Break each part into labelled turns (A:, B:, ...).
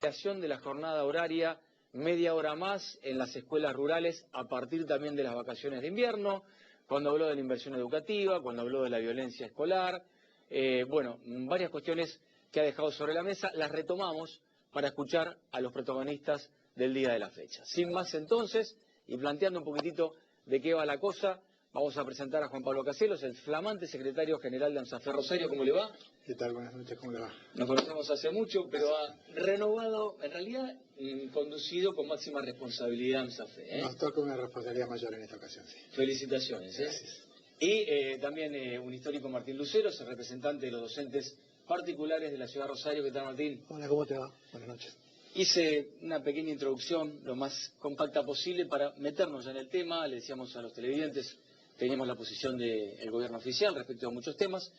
A: Creación de la jornada horaria, media hora más en las escuelas rurales a partir también de las vacaciones de invierno, cuando habló de la inversión educativa, cuando habló de la violencia escolar, bueno, varias cuestiones que ha dejado sobre la mesa, las retomamos para escuchar a los protagonistas del día de la fecha. Sin más entonces, y planteando un poquitito de qué va la cosa, vamos a presentar a Juan Pablo Caselos, el flamante secretario general de AMSAFE Rosario. ¿Cómo le va?
B: ¿Qué tal? Buenas noches, ¿cómo le va?
A: Nos conocemos hace mucho, pero ha renovado, en realidad, conducido con máxima responsabilidad AMSAFE.
B: Nos toca una responsabilidad mayor en esta ocasión, sí.
A: Felicitaciones.
B: Gracias.
A: Y también un histórico Martín Luceros, el representante de los docentes particulares de la ciudad de Rosario. ¿Qué tal, Martín?
B: Hola, ¿cómo te va? Buenas noches.
A: Hice una pequeña introducción, lo más compacta posible, para meternos en el tema. Le decíamos a los televidentes, teníamos la posición del gobierno oficial respecto a muchos temas.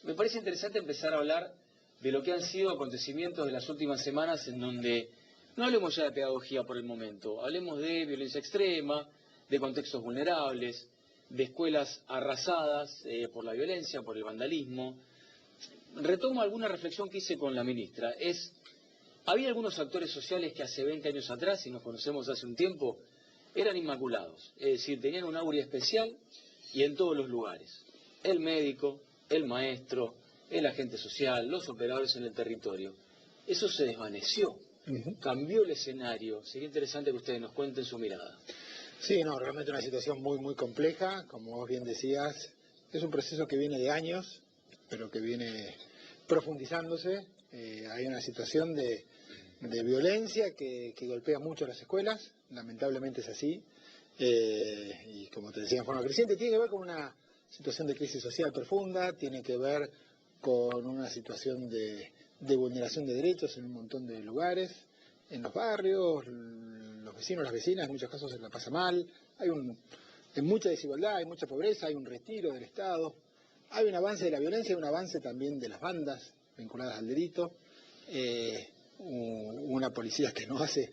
A: Me parece interesante empezar a hablar de lo que han sido acontecimientos de las últimas semanas, en donde no hablemos ya de pedagogía por el momento, hablemos de violencia extrema, de contextos vulnerables, de escuelas arrasadas por la violencia, por el vandalismo. Retomo alguna reflexión que hice con la ministra. Había algunos actores sociales que hace 20 años atrás, y nos conocemos hace un tiempo, eran inmaculados, es decir, tenían un aura especial y en todos los lugares. El médico, el maestro, el agente social, los operadores en el territorio. Eso se desvaneció, cambió el escenario. Sería interesante que ustedes nos cuenten su mirada.
B: Sí, no, realmente una situación muy compleja, como vos bien decías. Es un proceso que viene de años, pero que viene profundizándose. Hay una situación de violencia que golpea mucho a las escuelas, lamentablemente es así. Y como te decía, en forma creciente, tiene que ver con una situación de crisis social profunda, tiene que ver con una situación de vulneración de derechos en un montón de lugares, en los barrios, los vecinos, las vecinas, en muchos casos se la pasa mal, hay mucha desigualdad, hay mucha pobreza, hay un retiro del Estado, hay un avance de la violencia, hay un avance también de las bandas vinculadas al delito, una policía que no hace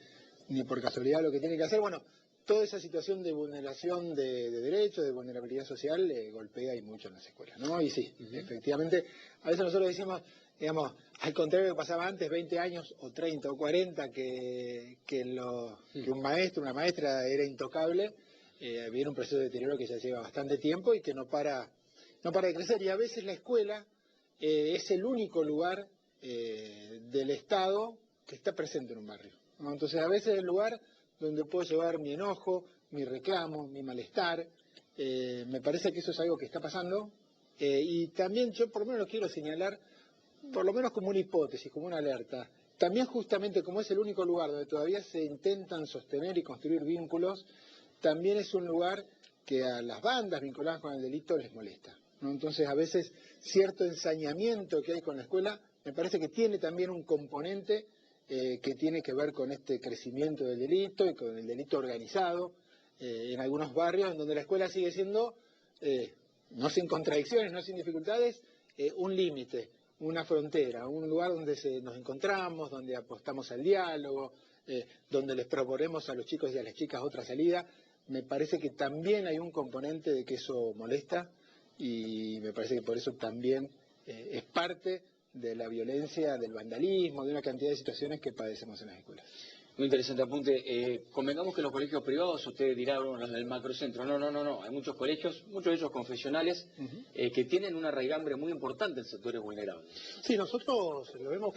B: ni por casualidad lo que tiene que hacer. Bueno, toda esa situación de vulneración de derechos, de vulnerabilidad social, golpea y mucho en las escuelas, ¿no? Y sí, efectivamente, a veces nosotros decimos, digamos, al contrario de lo que pasaba antes, 20 años o 30 o 40, que un maestro, una maestra era intocable, viene un proceso de deterioro que ya lleva bastante tiempo y que no para de crecer. Y a veces la escuela es el único lugar del Estado que está presente en un barrio, ¿no? Entonces a veces es el lugar donde puedo llevar mi enojo, mi reclamo, mi malestar. Me parece que eso es algo que está pasando. Y también yo por lo menos lo quiero señalar, por lo menos como una hipótesis, como una alerta. También justamente como es el único lugar donde todavía se intentan sostener y construir vínculos, también es un lugar que a las bandas vinculadas con el delito les molesta, ¿no? Entonces a veces cierto ensañamiento que hay con la escuela me parece que tiene también un componente que tiene que ver con este crecimiento del delito y con el delito organizado en algunos barrios en donde la escuela sigue siendo, no sin contradicciones, no sin dificultades, un límite, una frontera, un lugar donde nos encontramos, donde apostamos al diálogo, donde les proponemos a los chicos y a las chicas otra salida. Me parece que también hay un componente de que eso molesta y me parece que por eso también es parte de la violencia, del vandalismo, de una cantidad de situaciones que padecemos en las escuelas.
A: Muy interesante apunte. Convengamos que los colegios privados, usted dirá, bueno, los del macrocentro, no. Hay muchos colegios, muchos de ellos confesionales, que tienen una raigambre muy importante en sectores vulnerables.
C: Sí, nosotros lo vemos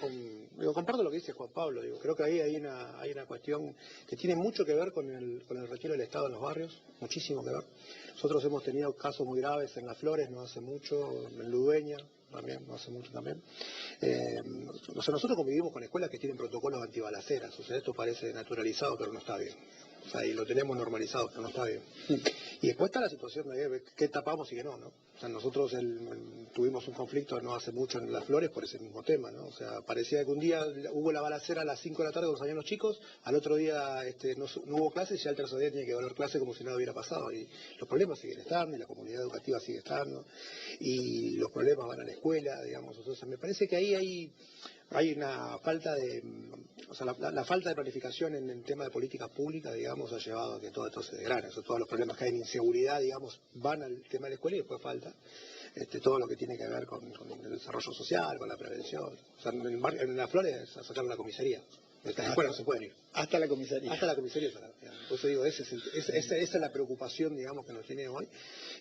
C: comparto lo que dice Juan Pablo, creo que ahí hay una cuestión que tiene mucho que ver con el retiro del Estado en los barrios, muchísimo que ver. Nosotros hemos tenido casos muy graves en Las Flores, no hace mucho, en Ludueña también, no hace mucho también. O sea, nosotros convivimos con escuelas que tienen protocolos antibalaceras, o sea, esto parece naturalizado, pero no está bien. O sea, y lo tenemos normalizado, pero no está bien. Y después está la situación de qué tapamos y qué no, ¿no? O sea, nosotros tuvimos un conflicto no hace mucho en Las Flores por ese mismo tema, ¿no? O sea, parecía que un día hubo la balacera a las 5 de la tarde cuando salían los chicos, al otro día no hubo clases y ya al tercer día tenía que volver clase como si nada hubiera pasado. Y los problemas siguen estando, y la comunidad educativa sigue estando, y los problemas van a la escuela, digamos. O sea, me parece que ahí hay una falta de... O sea, la falta de planificación en el tema de políticas públicas, digamos, ha llevado a que todo esto se degrane. O sea, todos los problemas que hay en inseguridad, digamos, van al tema de la escuela y después falta todo lo que tiene que ver con el desarrollo social, con la prevención. O sea, en Las Flores a sacar la comisaría. Estas escuelas no se pueden ir.
B: Hasta la comisaría.
C: Hasta la comisaría. Por eso digo, esa es la preocupación, digamos, que nos tiene hoy.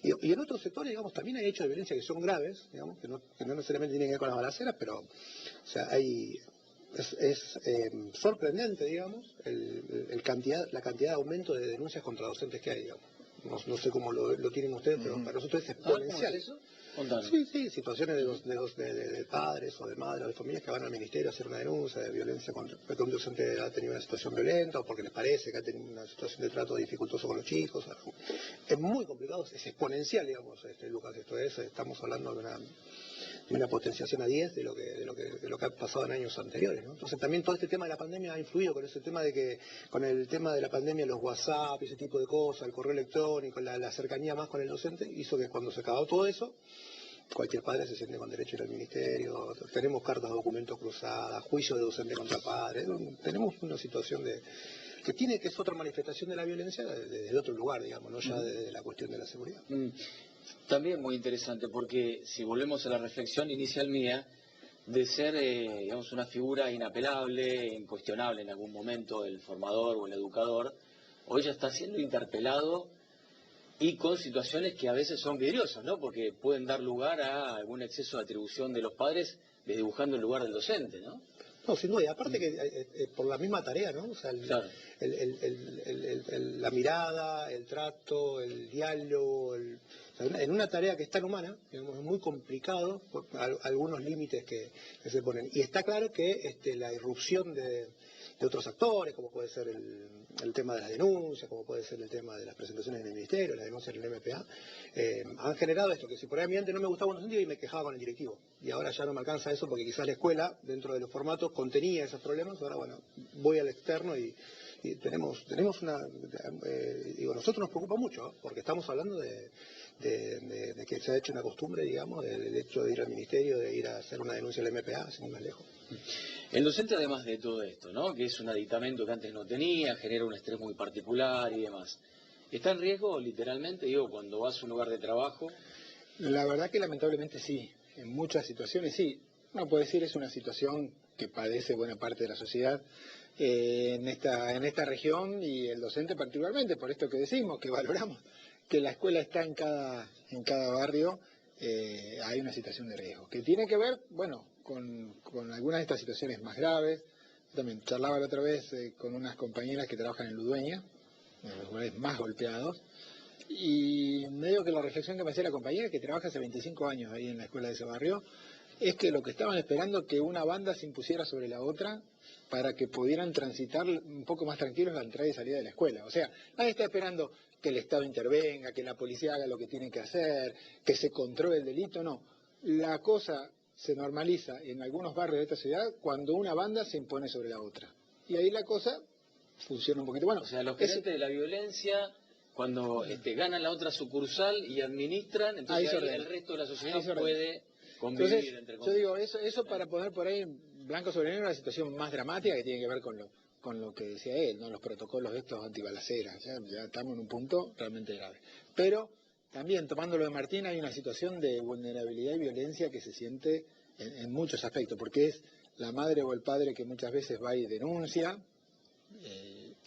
C: Y en otros sectores, digamos, también hay hechos de violencia que son graves, digamos, que no necesariamente tienen que ver con las balaceras, pero, o sea, es sorprendente, digamos, la cantidad de aumento de denuncias contra docentes que hay, digamos. No sé cómo lo tienen ustedes, pero para nosotros es exponencial.
A: ¿Cómo es eso? Contanos.
C: Sí, situaciones de padres o de madres o de familias que van al ministerio a hacer una denuncia de violencia porque un docente ha tenido una situación violenta o porque les parece que ha tenido una situación de trato dificultoso con los chicos. Es muy complicado, es exponencial, digamos, Lucas, estamos hablando de una potenciación a 10 de lo que ha pasado en años anteriores, ¿no? Entonces también todo este tema de la pandemia ha influido con ese tema con el tema de la pandemia, los WhatsApp, ese tipo de cosas, el correo electrónico, la cercanía más con el docente, hizo que cuando se acabó todo eso, cualquier padre se siente con derecho a ir al ministerio, tenemos cartas de documentos cruzadas, juicio de docente contra padre, tenemos una situación que es otra manifestación de la violencia desde otro lugar, digamos, no ya de la cuestión de la seguridad.
A: También muy interesante, porque si volvemos a la reflexión inicial mía, de ser, digamos, una figura inapelable, incuestionable en algún momento, el formador o el educador, hoy ya está siendo interpelado y con situaciones que a veces son vidriosas, ¿no? Porque pueden dar lugar a algún exceso de atribución de los padres desdibujando el lugar del docente, ¿no?
C: No, sin duda, y aparte que por la misma tarea, ¿no? O sea,
A: Claro.
C: La mirada, el trato, el diálogo, o sea, en una tarea que es tan humana, digamos, es muy complicado por algunos límites que se ponen. Y está claro que la irrupción de otros actores, como puede ser el tema de las denuncias, como puede ser el tema de las presentaciones en el ministerio, las denuncias en el MPA, han generado esto, que si por ahí a mí antes no me gustaba un docente y me quejaba con el directivo, y ahora ya no me alcanza eso porque quizás la escuela, dentro de los formatos, contenía esos problemas, ahora bueno, voy al externo y tenemos nosotros nos preocupa mucho, ¿no? Porque estamos hablando de que se ha hecho una costumbre, digamos, del hecho de ir al ministerio, de ir a hacer una denuncia al MPA, sin ir más lejos.
A: El docente, además de todo esto, ¿no? Que es un aditamento que antes no tenía, genera un estrés muy particular y demás, ¿está en riesgo literalmente, cuando vas a un lugar de trabajo?
B: La verdad que lamentablemente sí, en muchas situaciones sí. Uno puede decir es una situación que padece buena parte de la sociedad en esta región y el docente particularmente, por esto que decimos, que valoramos que la escuela está en cada barrio, hay una situación de riesgo, que tiene que ver, bueno, con algunas de estas situaciones más graves. También charlaba la otra vez con unas compañeras que trabajan en Ludueña, uno de los lugares más golpeados, y me digo que la reflexión que me hacía la compañera, que trabaja hace 25 años ahí en la escuela de ese barrio, es que lo que estaban esperando que una banda se impusiera sobre la otra para que pudieran transitar un poco más tranquilos la entrada y salida de la escuela. O sea, nadie está esperando que el Estado intervenga, que la policía haga lo que tiene que hacer, que se controle el delito, no. La cosa se normaliza en algunos barrios de esta ciudad cuando una banda se impone sobre la otra. Y ahí la cosa funciona un poquito. Bueno,
A: o sea, los gerentes de la violencia, cuando ganan la otra sucursal y administran, entonces ahí el resto de la sociedad puede convivir.
B: Entonces,
A: entre
B: yo digo, eso para poner por ahí blanco sobre negro la situación más dramática que tiene que ver con lo que decía él, ¿no? Los protocolos de estos antibalaceras. Ya estamos en un punto realmente grave. Pero también, tomando lo de Martín, hay una situación de vulnerabilidad y violencia que se siente en muchos aspectos, porque es la madre o el padre que muchas veces va y denuncia,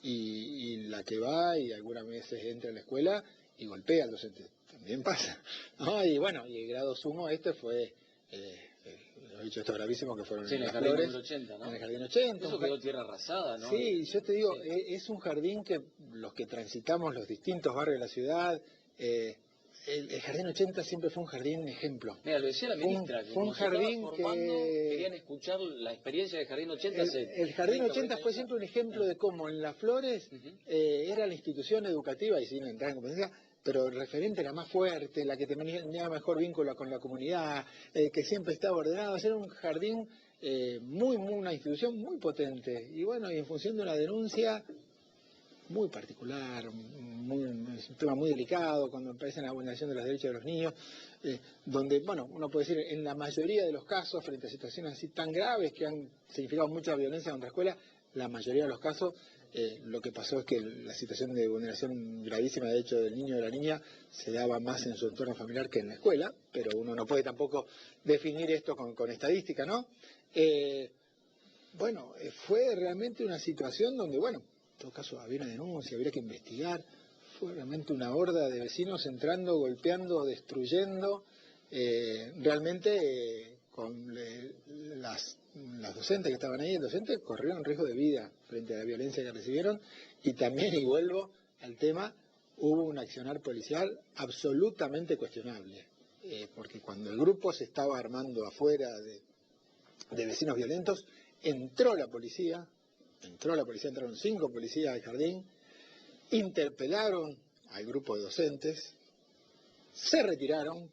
B: y la que va y algunas veces entra a la escuela y golpea al docente. También pasa, ¿no? Y bueno, y el grado sumo fue, lo he dicho esto gravísimo, que fueron
A: en el
B: las
A: jardín
B: Flores,
A: número 80, ¿no?
B: En el jardín 80.
A: Eso quedó tierra arrasada, ¿no?
B: Sí, yo te digo, es un jardín que los que transitamos los distintos barrios de la ciudad, el jardín 80 siempre fue un jardín ejemplo.
A: Mira, lo decía la ministra, que
B: fue un jardín que
A: querían escuchar la experiencia del jardín 80.
B: El jardín 80 fue siempre un ejemplo de cómo en Las Flores era la institución educativa, y sin entrar en competencia, pero el referente era más fuerte, la que tenía mejor vínculo con la comunidad, que siempre estaba ordenado. Era un jardín una institución muy potente. Y bueno, y en función de una denuncia muy particular, un tema muy delicado, cuando aparece la vulneración de los derechos de los niños, donde, bueno, uno puede decir, en la mayoría de los casos, frente a situaciones así tan graves que han significado mucha violencia contra la escuela, la mayoría de los casos, lo que pasó es que la situación de vulneración gravísima de derechos del niño o de la niña se daba más en su entorno familiar que en la escuela, pero uno no puede tampoco definir esto con estadística, ¿no? Bueno, fue realmente una situación donde, bueno, en todo caso había una denuncia, habría que investigar. Fue realmente una horda de vecinos entrando, golpeando, destruyendo. Realmente las docentes que estaban ahí, el docente, corrieron riesgo de vida frente a la violencia que recibieron. Y también, y vuelvo al tema, hubo un accionar policial absolutamente cuestionable. Porque cuando el grupo se estaba armando afuera de vecinos violentos, entró la policía, entraron 5 policías al jardín, interpelaron al grupo de docentes, se retiraron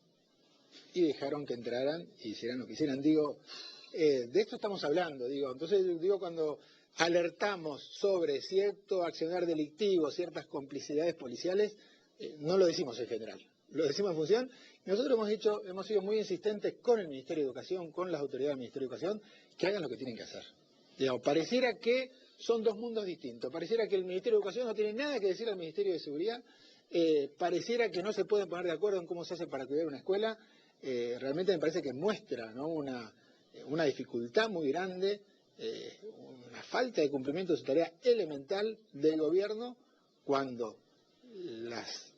B: y dejaron que entraran y hicieran lo que hicieran. Digo, de esto estamos hablando, entonces cuando alertamos sobre cierto accionar delictivo, ciertas complicidades policiales, no lo decimos en general, lo decimos en función. Nosotros hemos sido muy insistentes con el Ministerio de Educación, con las autoridades del Ministerio de Educación, que hagan lo que tienen que hacer. Pareciera que son dos mundos distintos, pareciera que el Ministerio de Educación no tiene nada que decir al Ministerio de Seguridad, pareciera que no se pueden poner de acuerdo en cómo se hace para cuidar una escuela. Realmente me parece que muestra, ¿no?, una dificultad muy grande, una falta de cumplimiento de su tarea elemental del gobierno cuando las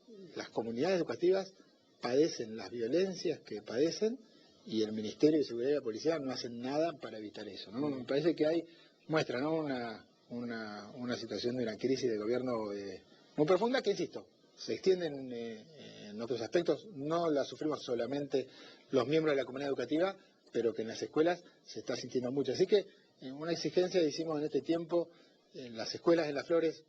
B: comunidades educativas padecen las violencias que padecen y el Ministerio de Seguridad y la Policía no hacen nada para evitar eso, ¿no? Me parece que muestra, ¿no?, una situación de una crisis de gobierno muy profunda que, insisto, se extienden en otros aspectos. No la sufrimos solamente los miembros de la comunidad educativa, pero que en las escuelas se está sintiendo mucho. Así que una exigencia que hicimos en este tiempo, en las escuelas de Las Flores,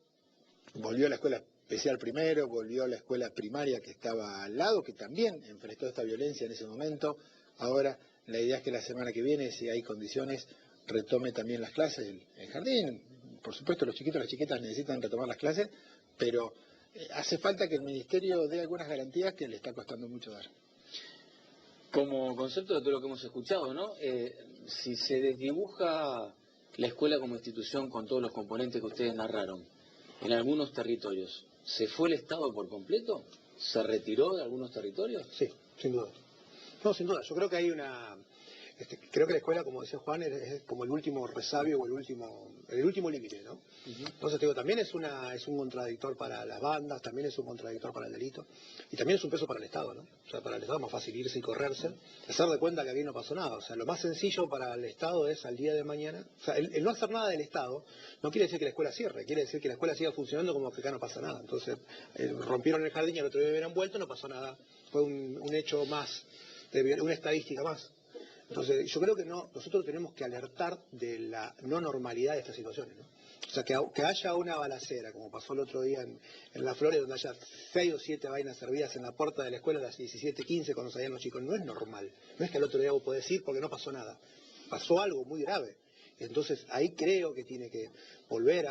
B: volvió la escuela especial primero, volvió la escuela primaria que estaba al lado, que también enfrentó esta violencia en ese momento. Ahora la idea es que la semana que viene, si hay condiciones, retome también las clases, el jardín. Por supuesto, los chiquitos y las chiquitas necesitan retomar las clases, pero hace falta que el Ministerio dé algunas garantías que le está costando mucho dar.
A: Como concepto de todo lo que hemos escuchado, ¿no? Si se desdibuja la escuela como institución con todos los componentes que ustedes narraron, en algunos territorios, ¿se fue el Estado por completo? ¿Se retiró de algunos territorios?
C: Sí, sin duda. No, sin duda. Yo creo que hay creo que la escuela, como decía Juan, es como el último resabio o el último límite, ¿no? Entonces, también es un contradictor para las bandas, también es un contradictor para el delito, y también es un peso para el Estado, ¿no? O sea, para el Estado es más fácil irse y correrse, hacer de cuenta que aquí no pasó nada. O sea, lo más sencillo para el Estado es al día de mañana, o sea, el no hacer nada del Estado no quiere decir que la escuela cierre, quiere decir que la escuela siga funcionando como que acá no pasa nada. Entonces, rompieron el jardín y al otro día hubieran vuelto, no pasó nada. Fue un hecho más, una estadística más. Entonces, yo creo que nosotros tenemos que alertar de la no normalidad de estas situaciones, ¿no? O sea, que haya una balacera, como pasó el otro día en Las Flores, donde haya 6 o 7 vainas servidas en la puerta de la escuela a las 17:15 cuando salían los chicos. No es normal. No es que al otro día vos podés ir porque no pasó nada. Pasó algo muy grave. Entonces, ahí creo que tiene que volver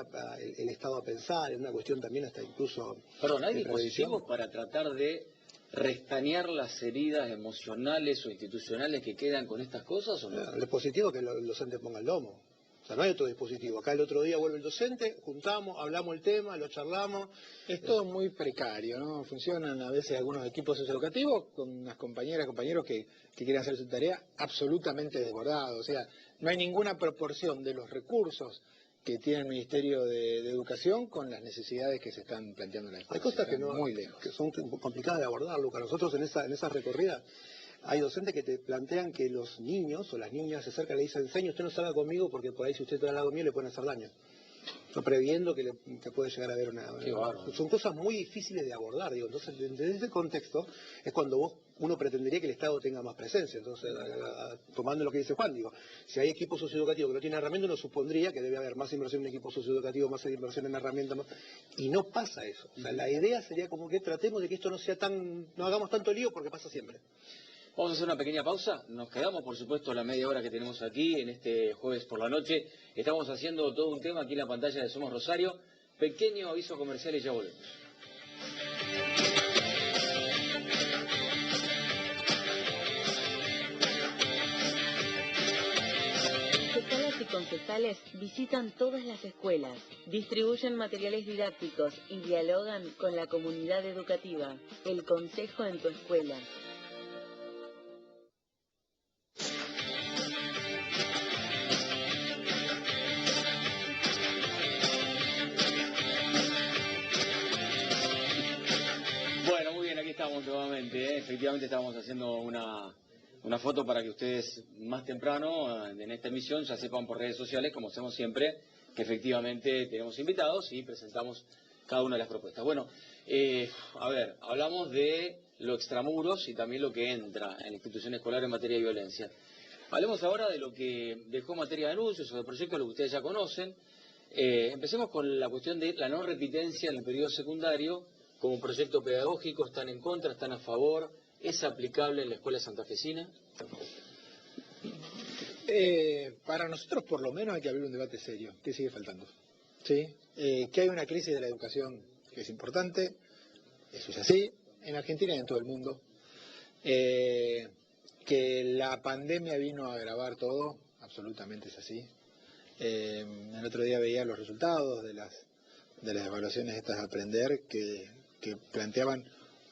C: el Estado a pensar en una cuestión también hasta incluso...
A: Perdón, ¿hay dispositivos para tratar de restañar las heridas emocionales o institucionales que quedan con estas cosas o no?
C: El dispositivo es que el docente ponga el lomo. O sea, no hay otro dispositivo. Acá el otro día vuelve el docente, juntamos, hablamos el tema, lo charlamos.
B: Es todo muy precario, ¿no? Funcionan a veces algunos equipos educativos con unas compañeras, compañeros que quieren hacer su tarea absolutamente desbordados. O sea, no hay ninguna proporción de los recursos que tiene el Ministerio de Educación con las necesidades que se están planteando en la escuela.
C: Hay cosas que
B: muy lejos,
C: que son complicadas de abordar, Lucas. Nosotros en esa recorrida hay docentes que te plantean que los niños o las niñas se acercan y le dicen, señor, usted no salga conmigo porque por ahí si usted está al lado mío le pueden hacer daño. No, previendo que puede llegar a haber son cosas muy difíciles de abordar, digo. Entonces, desde ese contexto es cuando uno pretendería que el Estado tenga más presencia. Entonces, tomando lo que dice Juan, digo, si hay equipos socioeducativos que no tienen herramientas, uno supondría que debe haber más inversión en equipos socioeducativos, más inversión en herramientas, y no pasa eso. O sea, la idea sería como que tratemos de que esto no hagamos tanto lío porque pasa siempre.
A: Vamos a hacer una pequeña pausa. Nos quedamos, por supuesto, la media hora que tenemos aquí en este jueves por la noche. Estamos haciendo todo un tema aquí en la pantalla de Somos Rosario. Pequeño aviso comercial y ya volvemos.
D: Concejales y concejales visitan todas las escuelas, distribuyen materiales didácticos y dialogan con la comunidad educativa. El consejo en tu escuela.
A: efectivamente estábamos haciendo una foto para que ustedes más temprano en esta emisión ya sepan por redes sociales, como hacemos siempre, que efectivamente tenemos invitados y presentamos cada una de las propuestas. Bueno, a ver, hablamos de lo extramuros y también lo que entra en la institución escolar en materia de violencia. Hablemos ahora de lo que dejó en materia de anuncios o de proyectos, lo que ustedes ya conocen. Empecemos con la cuestión de la no repitencia en el periodo secundario. Como proyecto pedagógico, ¿están en contra, están a favor? ¿Es aplicable en la escuela santafesina?
B: Para nosotros por lo menos hay que abrir un debate serio, que sigue faltando. ¿Sí? Que hay una crisis de la educación que es importante, eso es así, en Argentina y en todo el mundo. Que la pandemia vino a agravar todo, absolutamente es así. El otro día veía los resultados de las evaluaciones estas de aprender que planteaban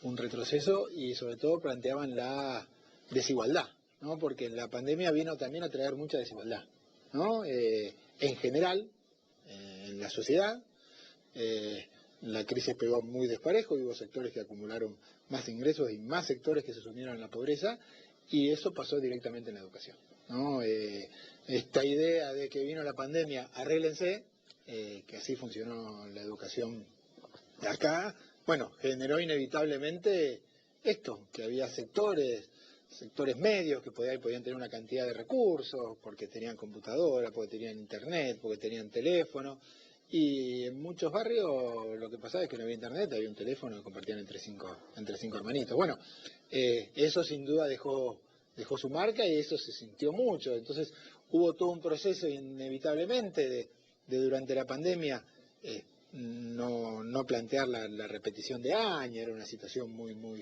B: un retroceso y sobre todo planteaban la desigualdad, ¿no? Porque la pandemia vino también a traer mucha desigualdad, ¿no? En general, en la sociedad, la crisis pegó muy desparejo y hubo sectores que acumularon más ingresos y más sectores que se sumieron a la pobreza, y eso pasó directamente en la educación, ¿no? Esta idea de que vino la pandemia, arréglense, que así funcionó la educación acá, bueno, generó inevitablemente esto, que había sectores medios que podían tener una cantidad de recursos, porque tenían computadora, porque tenían internet, porque tenían teléfono, y en muchos barrios lo que pasaba es que no había internet, había un teléfono que compartían entre cinco hermanitos. Bueno, eso sin duda dejó su marca y eso se sintió mucho. Entonces hubo todo un proceso inevitablemente de durante la pandemia no plantear la repetición de años, era una situación muy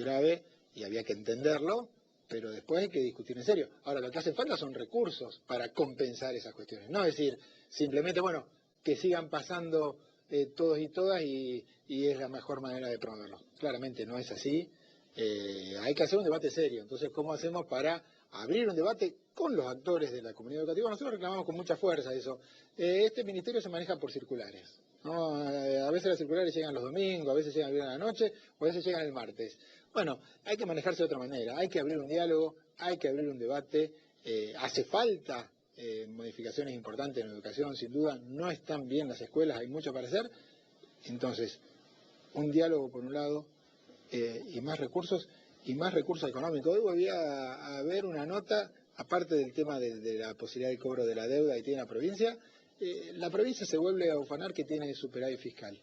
B: grave y había que entenderlo, pero después hay que discutir en serio. Ahora, lo que hace falta son recursos para compensar esas cuestiones, no decir simplemente, bueno, que sigan pasando todos y todas y es la mejor manera de promoverlo. Claramente no es así. Hay que hacer un debate serio. Entonces, ¿cómo hacemos para abrir un debate con los actores de la comunidad educativa? Nosotros reclamamos con mucha fuerza eso. Este ministerio se maneja por circulares, ¿no? A veces las circulares llegan los domingos, a veces llegan el viernes a la noche, o a veces llegan el martes. Bueno, hay que manejarse de otra manera. Hay que abrir un diálogo, hay que abrir un debate. Hace falta modificaciones importantes en la educación, sin duda. No están bien las escuelas, hay mucho para hacer. Entonces, un diálogo por un lado, y más recursos económicos. Hoy volví a ver una nota, aparte del tema de la posibilidad de cobro de la deuda que tiene la provincia se vuelve a ufanar que tiene superávit fiscal.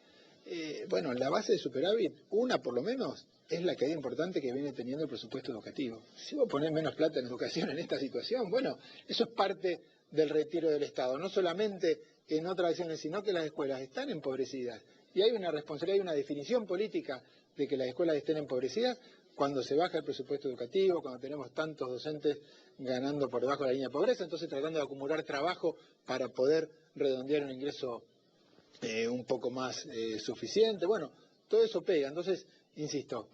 B: Bueno, la base de superávit, una por lo menos, es la caída importante que viene teniendo el presupuesto educativo. Si vos ponés menos plata en educación en esta situación, bueno, eso es parte del retiro del Estado, no solamente en otras acciones, sino que las escuelas están empobrecidas. Y hay una responsabilidad, hay una definición política de que las escuelas estén empobrecidas cuando se baja el presupuesto educativo, cuando tenemos tantos docentes ganando por debajo de la línea de pobreza, entonces tratando de acumular trabajo para poder redondear un ingreso un poco más suficiente. Bueno, todo eso pega. Entonces, insisto,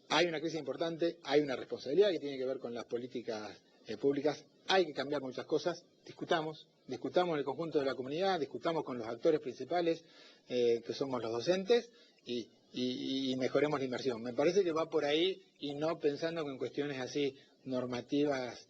B: hay una crisis importante, hay una responsabilidad que tiene que ver con las políticas públicas, hay que cambiar muchas cosas, discutamos en el conjunto de la comunidad, discutamos con los actores principales, que somos los docentes, y mejoremos la inversión. Me parece que va por ahí y no pensando en cuestiones así normativas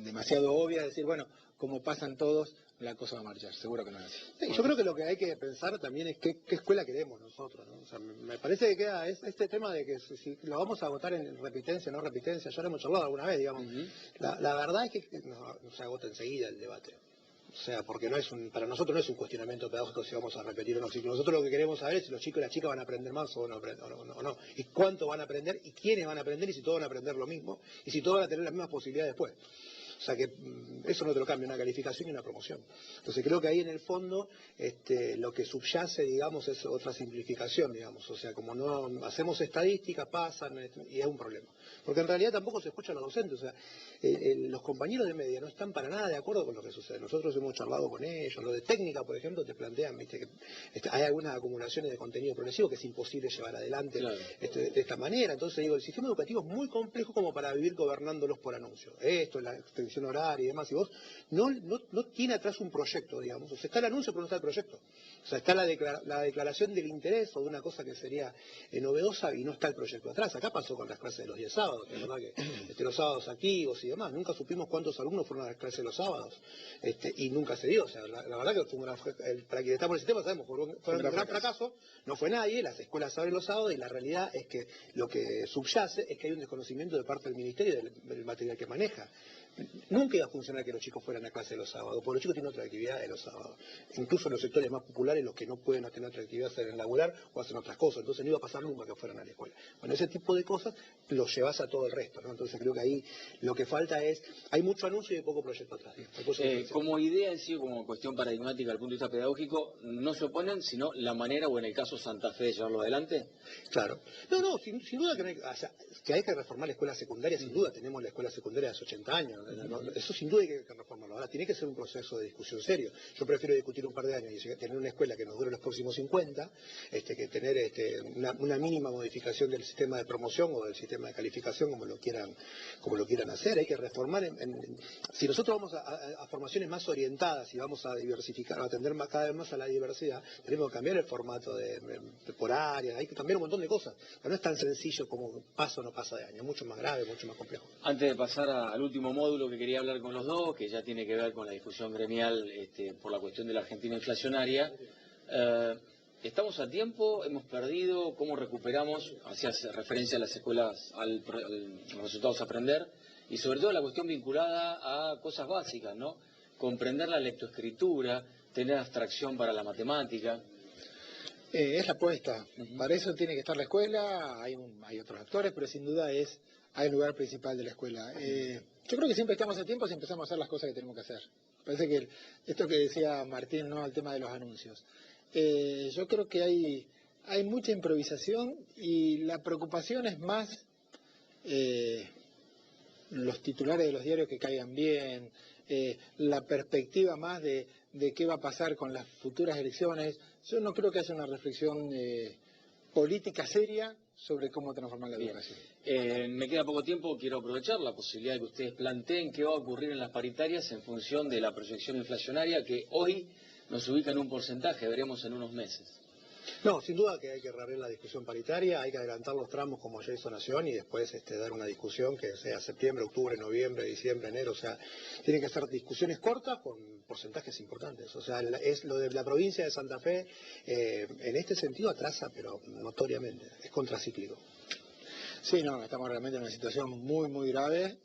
B: demasiado obvias, decir, bueno, como pasan todos, la cosa va a marchar. Seguro que no es así.
C: Sí, yo creo que lo que hay que pensar también es qué escuela queremos nosotros, ¿no? O sea, me parece que queda este tema de que si lo vamos a votar en repitencia, no repitencia, ya lo hemos charlado alguna vez, digamos. La verdad es que no se agota enseguida el debate. O sea, porque para nosotros no es un cuestionamiento pedagógico si vamos a repetir o no. Si nosotros lo que queremos saber es si los chicos y las chicas van a aprender más o no, y cuánto van a aprender, y quiénes van a aprender, y si todos van a aprender lo mismo, y si todos van a tener las mismas posibilidades después. O sea que eso no te lo cambia, una calificación y una promoción. Entonces creo que ahí en el fondo lo que subyace, digamos, es otra simplificación, digamos. O sea, como no hacemos estadísticas, pasan, y es un problema. Porque en realidad tampoco se escuchan los docentes. O sea, los compañeros de media no están para nada de acuerdo con lo que sucede. Nosotros hemos charlado con ellos. Lo de técnica, por ejemplo, te plantean, viste, que hay algunas acumulaciones de contenido progresivo que es imposible llevar adelante de esta manera. Entonces digo, el sistema educativo es muy complejo como para vivir gobernándolos por anuncio. Esto, la extensión extensión horaria y demás, y vos no tiene atrás un proyecto, digamos, o sea, está el anuncio pero no está el proyecto. O sea, está la declaración del interés o de una cosa que sería novedosa y no está el proyecto atrás. Acá pasó con las clases de los 10 sábados, que es verdad que los sábados activos y demás, nunca supimos cuántos alumnos fueron a las clases los sábados, y nunca se dio. O sea, la verdad que fue para quienes estamos en el sistema sabemos, fue un gran fracaso, no fue nadie, las escuelas abren los sábados y la realidad es que lo que subyace es que hay un desconocimiento de parte del Ministerio del material que maneja. Nunca iba a funcionar que los chicos fueran a clase los sábados, porque los chicos tienen otra actividad de los sábados. Incluso en los sectores más populares, los que no pueden tener otra actividad hacen laburar o hacen otras cosas. Entonces no iba a pasar nunca que fueran a la escuela. Bueno, ese tipo de cosas los llevas a todo el resto, ¿no? Entonces creo que ahí lo que falta es, hay mucho anuncio y hay poco proyecto atrás.
A: Como idea en sí, como cuestión paradigmática desde el punto de vista pedagógico, ¿no se oponen, sino la manera, o en el caso Santa Fe, de llevarlo adelante?
C: Claro. No, sin duda que hay que reformar la escuela secundaria, sin duda. Tenemos la escuela secundaria de hace 80 años. Eso sin duda hay que reformarlo. Ahora tiene que ser un proceso de discusión serio. Yo prefiero discutir un par de años y tener una escuela que nos dure los próximos 50, que tener una mínima modificación del sistema de promoción o del sistema de calificación, como lo quieran hacer. Hay que reformar. Si nosotros vamos a formaciones más orientadas y vamos a diversificar, a atender cada vez más a la diversidad, tenemos que cambiar el formato por áreas, hay que cambiar un montón de cosas. Pero no es tan sencillo como pasa o no pasa de año, es mucho más grave, mucho más complejo.
A: Antes de pasar al último módulo que quería hablar con los dos, que ya tiene que ver con la discusión gremial por la cuestión de la Argentina inflacionaria, ¿estamos a tiempo? ¿Hemos perdido? ¿Cómo recuperamos? Hacías referencia a las escuelas, a los resultados a aprender, y sobre todo la cuestión vinculada a cosas básicas, ¿no? Comprender la lectoescritura, tener abstracción para la matemática.
B: Es la apuesta. Para eso tiene que estar la escuela, hay otros actores, pero sin duda hay el lugar principal de la escuela. Yo creo que siempre estamos a tiempo si empezamos a hacer las cosas que tenemos que hacer. Parece que esto que decía Martín, ¿no?, el tema de los anuncios. Yo creo que hay mucha improvisación y la preocupación es más los titulares de los diarios que caigan bien, la perspectiva más de qué va a pasar con las futuras elecciones. Yo no creo que haya una reflexión política seria sobre cómo transformar la educación.
A: Me queda poco tiempo, quiero aprovechar la posibilidad de que ustedes planteen qué va a ocurrir en las paritarias en función de la proyección inflacionaria que hoy nos ubica en un porcentaje, veremos en unos meses.
C: No, sin duda que hay que reabrir la discusión paritaria, hay que adelantar los tramos como ya hizo Nación y después dar una discusión que sea septiembre, octubre, noviembre, diciembre, enero, o sea, tienen que ser discusiones cortas con porcentajes importantes. O sea, es lo de la provincia de Santa Fe, en este sentido atrasa, pero notoriamente, es contracíclico.
B: Sí, no, estamos realmente en una situación muy, muy grave.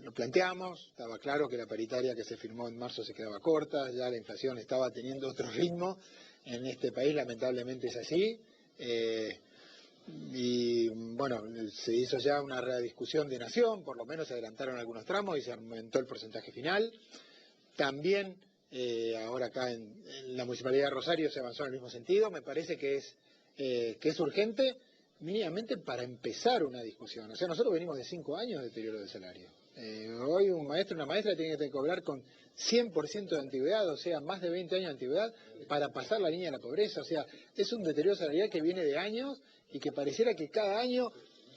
B: Lo planteamos, estaba claro que la paritaria que se firmó en marzo se quedaba corta, ya la inflación estaba teniendo otro ritmo. En este país lamentablemente es así, y bueno, se hizo ya una rediscusión de Nación, por lo menos se adelantaron algunos tramos y se aumentó el porcentaje final. También ahora acá en la Municipalidad de Rosario se avanzó en el mismo sentido. Me parece que es urgente mínimamente para empezar una discusión. O sea, nosotros venimos de 5 años de deterioro del salario. Hoy un maestro, una maestra tiene que cobrar con 100% de antigüedad, o sea, más de 20 años de antigüedad para pasar la línea de la pobreza. O sea, es un deterioro salarial que viene de años y que pareciera que cada año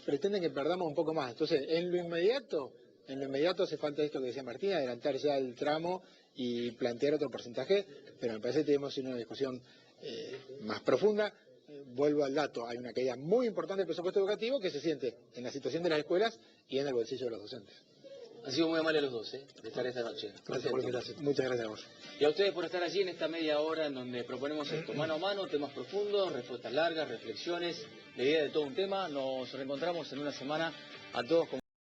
B: pretenden que perdamos un poco más. Entonces, en lo inmediato hace falta esto que decía Martín, adelantar ya el tramo y plantear otro porcentaje, pero me parece que tenemos una discusión más profunda. Vuelvo al dato, hay una caída muy importante del presupuesto educativo que se siente en la situación de las escuelas y en el bolsillo de los docentes.
A: Han sido muy amables los dos, de estar esta noche.
B: Gracias por la invitación. Muchas gracias a vos.
A: Y a ustedes por estar allí en esta media hora en donde proponemos esto, mano a mano, temas profundos, respuestas largas, reflexiones, la idea de todo un tema. Nos reencontramos en una semana a todos con